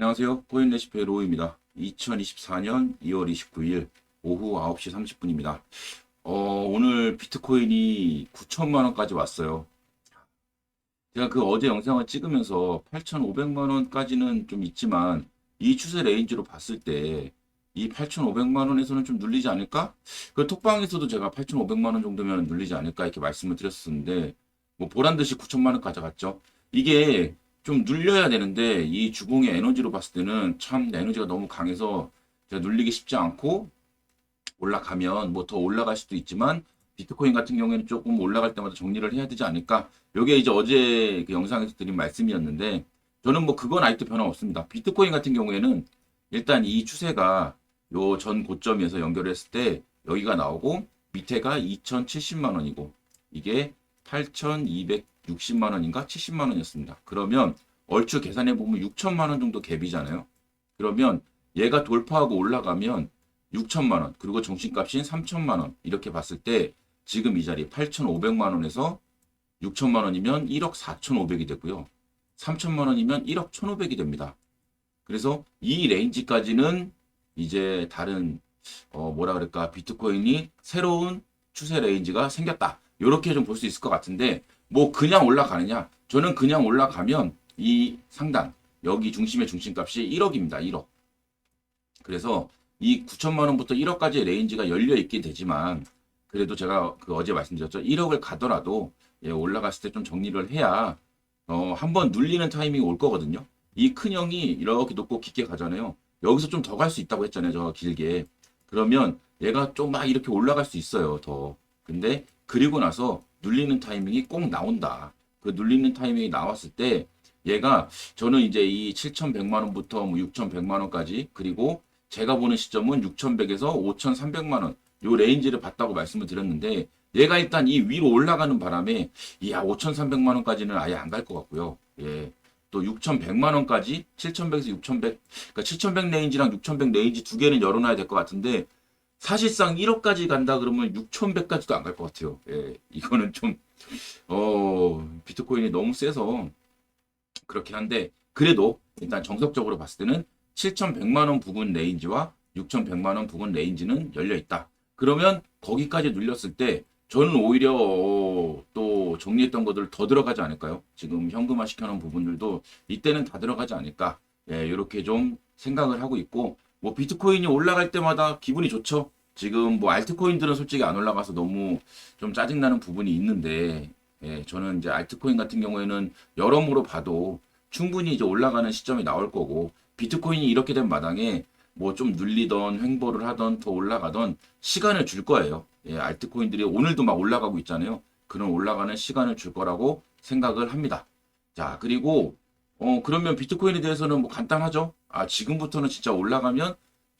안녕하세요. 코인 레시피의 로우입니다. 2024년 2월 29일 오후 9시 30분입니다. 오늘 비트코인이 9천만 원까지 왔어요. 제가 그 어제 영상을 찍으면서 8,500만 원까지는 좀 있지만 이 추세 레인지로 봤을 때 이 8,500만 원에서는 좀 눌리지 않을까? 그 톡방에서도 제가 8,500만 원 정도면 눌리지 않을까 이렇게 말씀을 드렸었는데 뭐 보란 듯이 9천만 원까지 갔죠. 이게 좀 눌려야 되는데 이 주봉의 에너지로 봤을 때는 참 에너지가 너무 강해서 제가 눌리기 쉽지 않고 올라가면 뭐 더 올라갈 수도 있지만 비트코인 같은 경우에는 조금 올라갈 때마다 정리를 해야 되지 않을까? 요게 이제 어제 그 영상에서 드린 말씀이었는데 저는 뭐 그건 아직도 변화 없습니다. 비트코인 같은 경우에는 일단 이 추세가 요 전 고점에서 연결했을 때 여기가 나오고 밑에가 2,070만 원이고 이게 8,260만 원인가 70만 원이었습니다. 그러면 얼추 계산해 보면 6천만 원 정도 갭이잖아요. 그러면 얘가 돌파하고 올라가면 6천만 원, 그리고 정신값인 3천만 원 이렇게 봤을 때 지금 이 자리 8,500만 원에서 6천만 원이면 1억 4,500이 되고요. 3천만 원이면 1억 1,500이 됩니다. 그래서 이 레인지까지는 이제 다른 뭐라 그럴까 비트코인이 새로운 추세 레인지가 생겼다. 이렇게 좀 볼 수 있을 것 같은데 뭐 그냥 올라가느냐? 저는 그냥 올라가면 이 상단 여기 중심의 중심값이 1억입니다. 1억. 그래서 이 9천만 원부터 1억까지의 레인지가 열려 있긴 되지만 그래도 제가 그 어제 말씀드렸죠. 1억을 가더라도 예, 올라갔을 때 좀 정리를 해야 한번 눌리는 타이밍이 올 거거든요. 이 큰 형이 이렇게 높고 깊게 가잖아요. 여기서 좀 더 갈 수 있다고 했잖아요. 저 길게. 그러면 얘가 좀 막 이렇게 올라갈 수 있어요. 더. 근데 그리고 나서 눌리는 타이밍이 꼭 나온다. 그 눌리는 타이밍이 나왔을 때 얘가 저는 이제 이 7,100만 원부터 뭐 6,100만 원까지 그리고 제가 보는 시점은 6,100에서 5,300만 원 요 레인지를 봤다고 말씀을 드렸는데 얘가 일단 이 위로 올라가는 바람에 이야 5,300만 원까지는 아예 안 갈 것 같고요. 예. 또 6,100만 원까지 7,100에서 6,100 그러니까 7,100 레인지랑 6,100 레인지 두 개는 열어놔야 될 것 같은데 사실상 1억까지 간다 그러면 6,100까지도 안 갈 것 같아요. 예. 이거는 좀 비트코인이 너무 세서 그렇긴 한데 그래도 일단 정석적으로 봤을 때는 7,100만 원 부근 레인지와 6,100만 원 부근 레인지는 열려 있다. 그러면 거기까지 눌렸을 때 저는 오히려 또 정리했던 것들 더 들어가지 않을까요? 지금 현금화 시켜놓은 부분들도 이때는 다 들어가지 않을까? 예, 이렇게 좀 생각을 하고 있고 뭐 비트코인이 올라갈 때마다 기분이 좋죠. 지금 뭐 알트코인들은 솔직히 안 올라가서 너무 좀 짜증나는 부분이 있는데 예, 저는 이제 알트코인 같은 경우에는 여러모로 봐도 충분히 이제 올라가는 시점이 나올 거고 비트코인이 이렇게 된 마당에 뭐 좀 눌리던 횡보를 하던 더 올라가던 시간을 줄 거예요. 예, 알트코인들이 오늘도 막 올라가고 있잖아요. 그런 올라가는 시간을 줄 거라고 생각을 합니다. 자, 그리고 그러면 비트코인에 대해서는 뭐 간단하죠. 아, 지금부터는 진짜 올라가면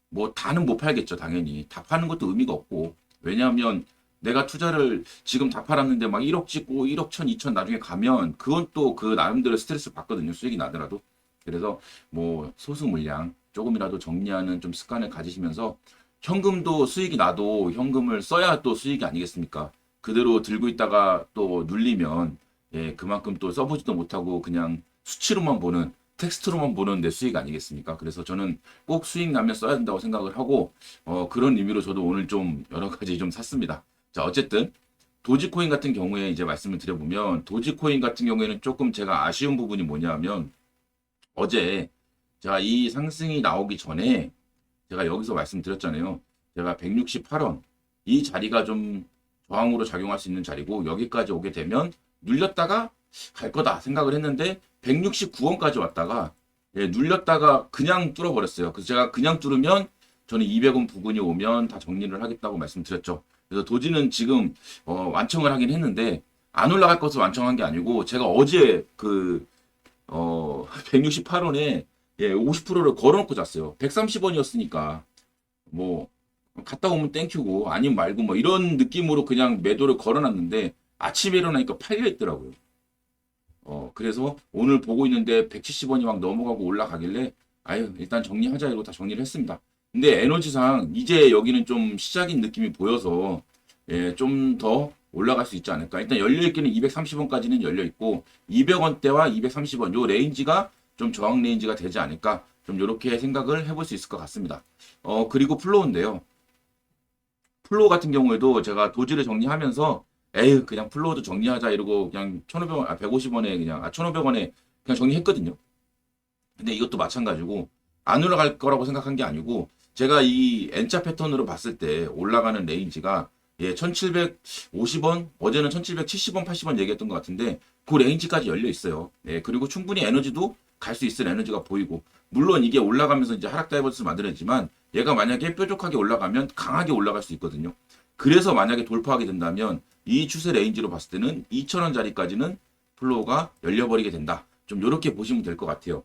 뭐 다는 못 팔겠죠, 당연히. 다 파는 것도 의미가 없고. 왜냐하면 내가 투자를 지금 다 팔았는데 막 1억 찍고 1억 1천, 2천 나중에 가면 그건 또 그 나름대로 스트레스 받거든요. 수익이 나더라도. 그래서 뭐 소수 물량 조금이라도 정리하는 좀 습관을 가지시면서 현금도 수익이 나도 현금을 써야 또 수익이 아니겠습니까? 그대로 들고 있다가 또 눌리면 예, 그만큼 또 써보지도 못하고 그냥 수치로만 보는 텍스트로만 보는 내 수익 아니겠습니까? 그래서 저는 꼭 수익 나면 써야 된다고 생각을 하고 그런 의미로 저도 오늘 좀 여러 가지 좀 샀습니다. 자, 어쨌든 도지코인 같은 경우에 이제 말씀을 드려보면 도지코인 같은 경우에는 조금 제가 아쉬운 부분이 뭐냐면 어제 제가 이 상승이 나오기 전에 제가 여기서 말씀드렸잖아요. 제가 168원 이 자리가 좀 저항으로 작용할 수 있는 자리고 여기까지 오게 되면 눌렸다가 갈 거다 생각을 했는데 169원까지 왔다가 예, 눌렸다가 그냥 뚫어버렸어요. 그래서 제가 그냥 뚫으면 저는 200원 부근이 오면 다 정리를 하겠다고 말씀드렸죠. 그래서 도지는 지금 완청을 하긴 했는데 안 올라갈 것을 완청한 게 아니고 제가 어제 그 168원에 예, 50%를 걸어놓고 잤어요. 130원이었으니까 뭐 갔다 오면 땡큐고 아니면 말고 뭐 이런 느낌으로 그냥 매도를 걸어놨는데 아침에 일어나니까 팔려 있더라고요. 그래서 오늘 보고 있는데 170원이 막 넘어가고 올라가길래 아유 일단 정리하자 이러고 다 정리를 했습니다. 근데 에너지상 이제 여기는 좀 시작인 느낌이 보여서 예, 좀 더 올라갈 수 있지 않을까. 일단 열려있기는 230원까지는 열려있고 200원대와 230원 요 레인지가 좀 저항 레인지가 되지 않을까. 좀 이렇게 생각을 해볼 수 있을 것 같습니다. 그리고 플로우인데요. 플로우 같은 경우에도 제가 도지를 정리하면서 에휴 그냥 플로우도 정리하자 이러고 그냥 1,500원, 150원에 그냥 1,500원에 그냥 정리했거든요. 근데 이것도 마찬가지고 안 올라갈 거라고 생각한 게 아니고 제가 이 N자 패턴으로 봤을 때 올라가는 레인지가 1750원, 어제는 1770원, 80원 얘기했던 것 같은데 그 레인지까지 열려 있어요. 그리고 충분히 에너지도 갈 수 있을 에너지가 보이고 물론 이게 올라가면서 이제 하락 다이버스를 만들었지만 얘가 만약에 뾰족하게 올라가면 강하게 올라갈 수 있거든요. 그래서 만약에 돌파하게 된다면 이 추세 레인지로 봤을 때는 2,000원짜리까지는 플로우가 열려버리게 된다. 좀 이렇게 보시면 될 것 같아요.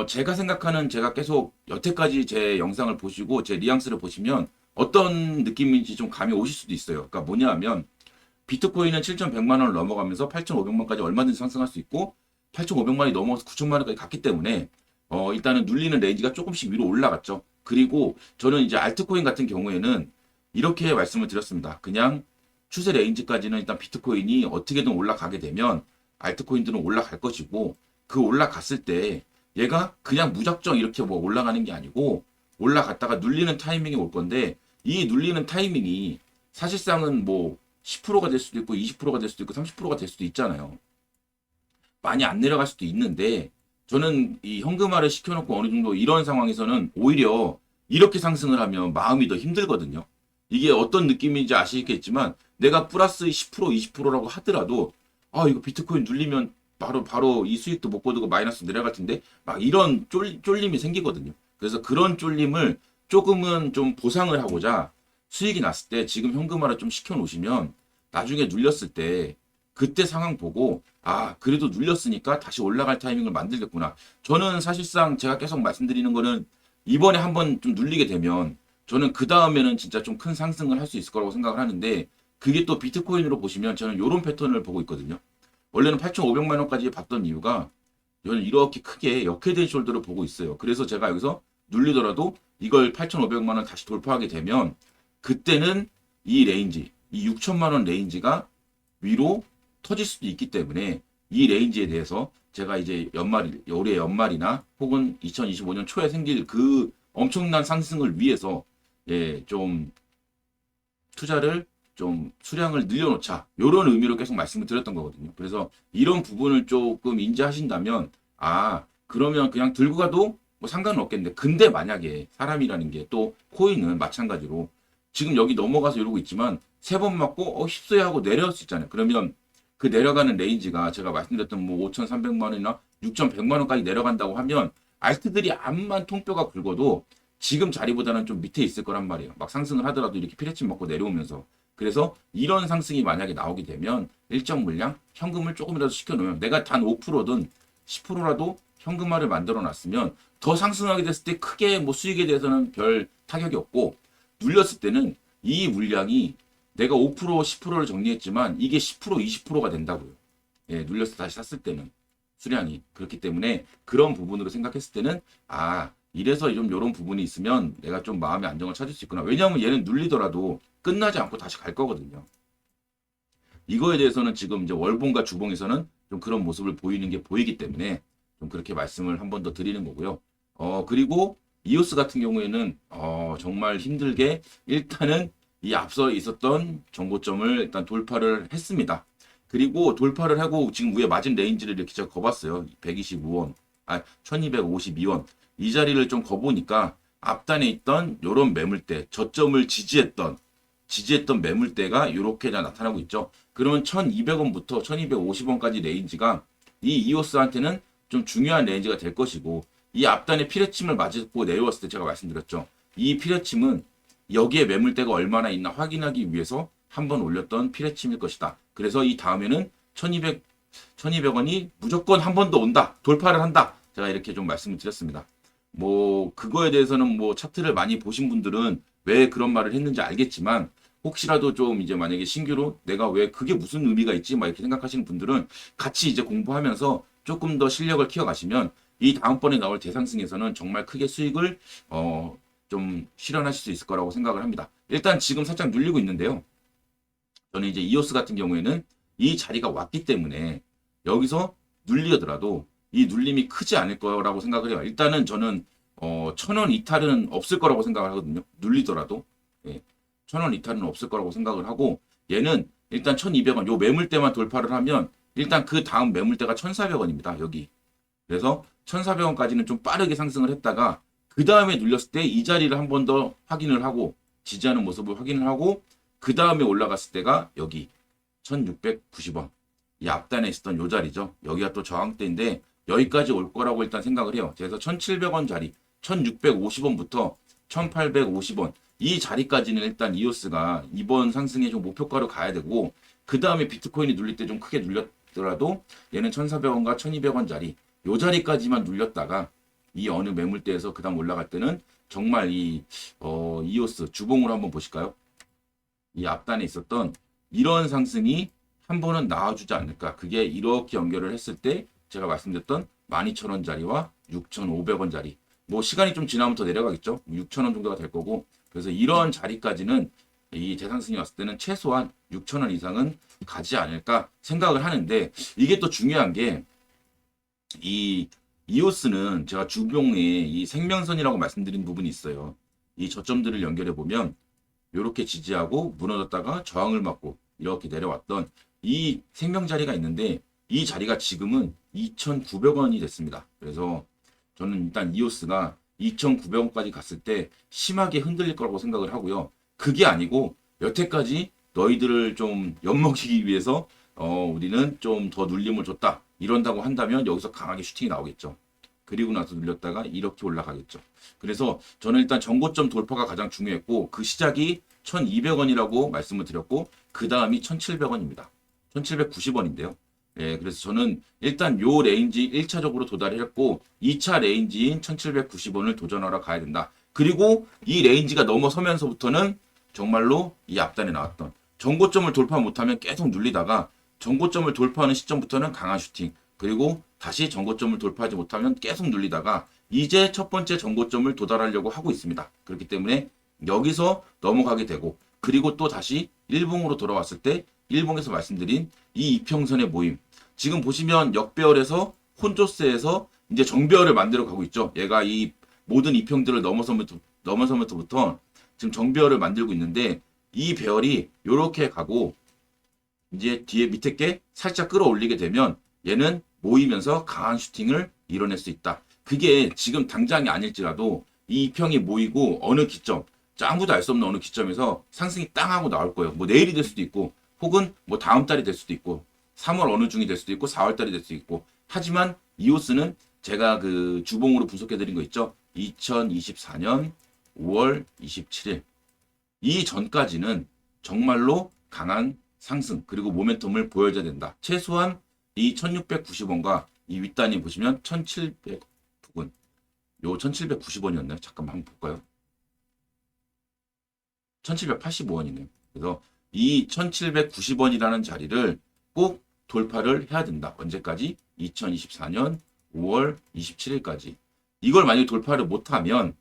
제가 생각하는 제가 계속 여태까지 제 영상을 보시고 제 뉘앙스를 보시면 어떤 느낌인지 좀 감이 오실 수도 있어요. 그러니까 뭐냐 하면 비트코인은 7,100만 원을 넘어가면서 8,500만까지 얼마든지 상승할 수 있고 8,500만이 넘어가서 9,000만 원까지 갔기 때문에 일단은 눌리는 레인지가 조금씩 위로 올라갔죠. 그리고 저는 이제 알트코인 같은 경우에는 이렇게 말씀을 드렸습니다. 그냥 추세 레인지까지는 일단 비트코인이 어떻게든 올라가게 되면 알트코인들은 올라갈 것이고 그 올라갔을 때 얘가 그냥 무작정 이렇게 뭐 올라가는 게 아니고 올라갔다가 눌리는 타이밍이 올 건데 이 눌리는 타이밍이 사실상은 뭐 10%가 될 수도 있고 20%가 될 수도 있고 30%가 될 수도 있잖아요. 많이 안 내려갈 수도 있는데 저는 이 현금화를 시켜놓고 어느 정도 이런 상황에서는 오히려 이렇게 상승을 하면 마음이 더 힘들거든요. 이게 어떤 느낌인지 아시겠지만 내가 플러스 10% 20%라고 하더라도 아 이거 비트코인 눌리면 바로 이 수익도 못 거두고 마이너스 내려갈 텐데 막 이런 쫄림이 생기거든요. 그래서 그런 쫄림을 조금은 좀 보상을 하고자 수익이 났을 때 지금 현금화를 좀 시켜 놓으시면 나중에 눌렸을 때 그때 상황 보고 아 그래도 눌렸으니까 다시 올라갈 타이밍을 만들겠구나. 저는 사실상 제가 계속 말씀드리는 거는 이번에 한번 좀 눌리게 되면 저는 그 다음에는 진짜 좀 큰 상승을 할 수 있을 거라고 생각을 하는데 그게 또 비트코인으로 보시면 저는 이런 패턴을 보고 있거든요. 원래는 8,500만 원까지 봤던 이유가 저는 이렇게 크게 역회된 숄더를 보고 있어요. 그래서 제가 여기서 눌리더라도 이걸 8,500만 원 다시 돌파하게 되면 그때는 이 레인지, 이 6천만 원 레인지가 위로 터질 수도 있기 때문에 이 레인지에 대해서 제가 이제 올해 연말이나 혹은 2025년 초에 생길 그 엄청난 상승을 위해서 좀 투자를 좀 수량을 늘려놓자 이런 의미로 계속 말씀을 드렸던 거거든요. 그래서 이런 부분을 조금 인지하신다면 아 그러면 그냥 들고 가도 뭐 상관은 없겠는데 근데 만약에 사람이라는 게 또 코인은 마찬가지로 지금 여기 넘어가서 이러고 있지만 세 번 맞고 휩쓸려 하고 내려올 수 있잖아요. 그러면 그 내려가는 레인지가 제가 말씀드렸던 뭐 5,300만 원이나 6,100만 원까지 내려간다고 하면 알트들이 암만 통뼈가 굵어도 지금 자리보다는 좀 밑에 있을 거란 말이에요. 막 상승을 하더라도 이렇게 피레침 먹고 내려오면서. 그래서 이런 상승이 만약에 나오게 되면 일정 물량 현금을 조금이라도 시켜놓으면 내가 단 5%든 10%라도 현금화를 만들어 놨으면 더 상승하게 됐을 때 크게 뭐 수익에 대해서는 별 타격이 없고 눌렸을 때는 이 물량이 내가 5% 10%를 정리했지만 이게 10% 20%가 된다고요. 눌려서 다시 샀을 때는 수량이 그렇기 때문에 그런 부분으로 생각했을 때는 아 이래서 좀 이런 부분이 있으면 내가 좀 마음의 안정을 찾을 수 있구나. 왜냐하면 얘는 눌리더라도 끝나지 않고 다시 갈 거거든요. 이거에 대해서는 지금 이제 월봉과 주봉에서는 좀 그런 모습을 보이는 게 보이기 때문에 좀 그렇게 말씀을 한 번 더 드리는 거고요. 그리고 이오스 같은 경우에는 정말 힘들게 일단은 이 앞서 있었던 정고점을 일단 돌파를 했습니다. 그리고 돌파를 하고 지금 위에 마진 레인지를 이렇게 제가 거봤어요. 125원, 1252원. 이 자리를 좀 거보니까 앞단에 있던 요런 매물대, 저점을 지지했던 매물대가 이렇게 나타나고 있죠. 그러면 1200원부터 1250원까지 레인지가 이 이오스한테는 좀 중요한 레인지가 될 것이고 이 앞단에 피레침을 맞고 내려왔을 때 제가 말씀드렸죠. 이 피레침은 여기에 매물대가 얼마나 있나 확인하기 위해서 한번 올렸던 피레침일 것이다. 그래서 이 다음에는 1200원이 무조건 한 번 더 온다. 돌파를 한다. 제가 이렇게 좀 말씀을 드렸습니다. 뭐 그거에 대해서는 뭐 차트를 많이 보신 분들은 왜 그런 말을 했는지 알겠지만 혹시라도 좀 이제 만약에 신규로 내가 왜 그게 무슨 의미가 있지 막 이렇게 생각하시는 분들은 같이 이제 공부하면서 조금 더 실력을 키워가시면 이 다음번에 나올 대상승에서는 정말 크게 수익을 좀 실현하실 수 있을 거라고 생각을 합니다. 일단 지금 살짝 눌리고 있는데요. 저는 이제 이오스 같은 경우에는 이 자리가 왔기 때문에 여기서 눌리더라도 이 눌림이 크지 않을 거라고 생각을 해요. 일단은 저는 1,000원 이탈은 없을 거라고 생각을 하거든요. 눌리더라도. 예. 1,000원 이탈은 없을 거라고 생각을 하고, 얘는 일단 1,200원, 요 매물대만 돌파를 하면, 일단 그 다음 매물대가 1,400원입니다. 여기. 그래서 1,400원까지는 좀 빠르게 상승을 했다가, 그 다음에 눌렸을 때 이 자리를 한 번 더 확인을 하고, 지지하는 모습을 확인을 하고, 그 다음에 올라갔을 때가 여기 1,690원. 이 앞단에 있었던 요 자리죠. 여기가 또 저항대인데, 여기까지 올 거라고 일단 생각을 해요. 그래서 1,700원 자리, 1,650원부터 1,850원. 이 자리까지는 일단 이오스가 이번 상승의 좀 목표가로 가야 되고, 그 다음에 비트코인이 눌릴 때 좀 크게 눌렸더라도 얘는 1,400원과 1,200원 자리, 요 자리까지만 눌렸다가 이 어느 매물대에서 그 다음 올라갈 때는 정말 이오스 주봉으로 한번 보실까요? 이 앞단에 있었던 이런 상승이 한 번은 나와주지 않을까. 그게 이렇게 연결을 했을 때 제가 말씀드렸던 12,000원 자리와 6,500원 자리. 뭐 시간이 좀 지나면 더 내려가겠죠. 6,000원 정도가 될 거고. 그래서 이런 자리까지는 이 재상승이 왔을 때는 최소한 6,000원 이상은 가지 않을까 생각을 하는데, 이게 또 중요한 게 이 이오스는 제가 주봉에 이 생명선이라고 말씀드린 부분이 있어요. 이 저점들을 연결해 보면 이렇게 지지하고 무너졌다가 저항을 맞고 이렇게 내려왔던 이 생명 자리가 있는데, 이 자리가 지금은 2,900원이 됐습니다. 그래서 저는 일단 이오스가 2,900원까지 갔을 때 심하게 흔들릴 거라고 생각을 하고요. 그게 아니고 여태까지 너희들을 좀 엿먹이기 위해서 우리는 좀 더 눌림을 줬다, 이런다고 한다면 여기서 강하게 슈팅이 나오겠죠. 그리고 나서 눌렸다가 이렇게 올라가겠죠. 그래서 저는 일단 전고점 돌파가 가장 중요했고, 그 시작이 1,200원이라고 말씀을 드렸고, 그 다음이 1,700원입니다. 1,790원인데요. 예, 그래서 저는 일단 요 레인지 1차적으로 도달을 했고, 2차 레인지인 1,790원을 도전하러 가야 된다. 그리고 이 레인지가 넘어서면서부터는 정말로 이 앞단에 나왔던 전고점을 돌파 못하면 계속 눌리다가, 전고점을 돌파하는 시점부터는 강한 슈팅, 그리고 다시 전고점을 돌파하지 못하면 계속 눌리다가 이제 첫 번째 전고점을 도달하려고 하고 있습니다. 그렇기 때문에 여기서 넘어가게 되고, 그리고 또 다시 일봉으로 돌아왔을 때 일봉에서 말씀드린 이 이평선의 모임, 지금 보시면 역배열에서 혼조세에서 이제 정배열을 만들어 가고 있죠. 얘가 이 모든 이평들을 넘어서면서부터 지금 정배열을 만들고 있는데, 이 배열이 이렇게 가고 이제 뒤에 밑에 게 살짝 끌어올리게 되면 얘는 모이면서 강한 슈팅을 이뤄낼 수 있다. 그게 지금 당장이 아닐지라도 이 이평이 모이고 어느 기점, 아무도 알 수 없는 어느 기점에서 상승이 땅 하고 나올 거예요. 뭐 내일이 될 수도 있고, 혹은 뭐 다음 달이 될 수도 있고, 3월 어느 중이 될 수도 있고, 4월 달이 될 수도 있고. 하지만 이오스는 제가 그 주봉으로 분석해 드린 거 있죠. 2024년 5월 27일. 이 전까지는 정말로 강한 상승, 그리고 모멘텀을 보여줘야 된다. 최소한 이 1690원과 이 윗단이 보시면 1700 부근, 요 1790원이었나요? 잠깐만 한번 볼까요? 1785원이네요. 그래서 이 1790원이라는 자리를 꼭 돌파를 해야 된다. 언제까지? 2024년 5월 27일까지. 이걸 만약에 돌파를 못하면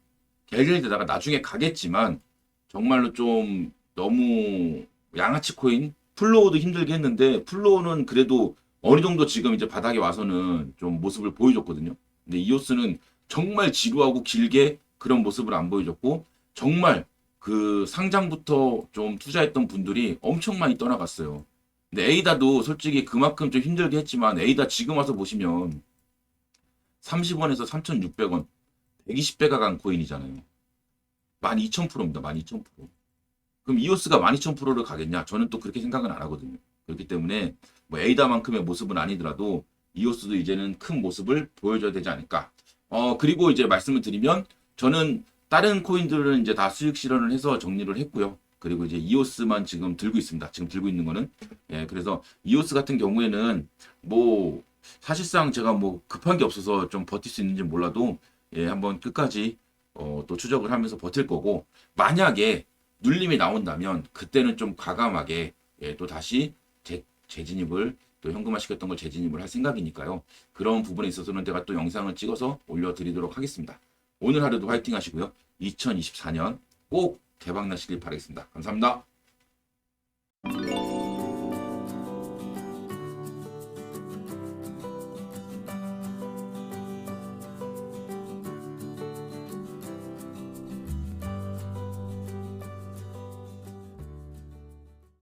개일되다가 나중에 가겠지만, 정말로 좀 너무 양아치 코인, 플로우도 힘들게 했는데, 플로우는 그래도 어느 정도 지금 이제 바닥에 와서는 좀 모습을 보여줬거든요. 근데 이오스는 정말 지루하고 길게 그런 모습을 안 보여줬고, 정말 그 상장부터 좀 투자했던 분들이 엄청 많이 떠나갔어요. 근데 에이다도 솔직히 그만큼 좀 힘들게 했지만, 에이다 지금 와서 보시면 30원에서 3,600원, 120배가 간 코인이잖아요. 12,000%입니다. 12,000%. 그럼 이오스가 12,000%를 가겠냐? 저는 또 그렇게 생각은 안 하거든요. 그렇기 때문에 뭐 에이다만큼의 모습은 아니더라도 이오스도 이제는 큰 모습을 보여줘야 되지 않을까. 그리고 이제 말씀을 드리면, 저는 다른 코인들은 이제 다 수익 실현을 해서 정리를 했고요. 그리고 이제 이오스만 지금 들고 있습니다. 지금 들고 있는 거는. 예, 그래서 이오스 같은 경우에는 뭐 사실상 제가 뭐 급한 게 없어서 좀 버틸 수 있는지 몰라도, 예, 한번 끝까지 또 추적을 하면서 버틸 거고, 만약에 눌림이 나온다면 그때는 좀 과감하게, 예, 또 다시 재진입을, 또 현금화시켰던 걸 재진입을 할 생각이니까요. 그런 부분에 있어서는 제가 또 영상을 찍어서 올려드리도록 하겠습니다. 오늘 하루도 화이팅 하시고요. 2024년 꼭 대박 나시길 바라겠습니다. 감사합니다.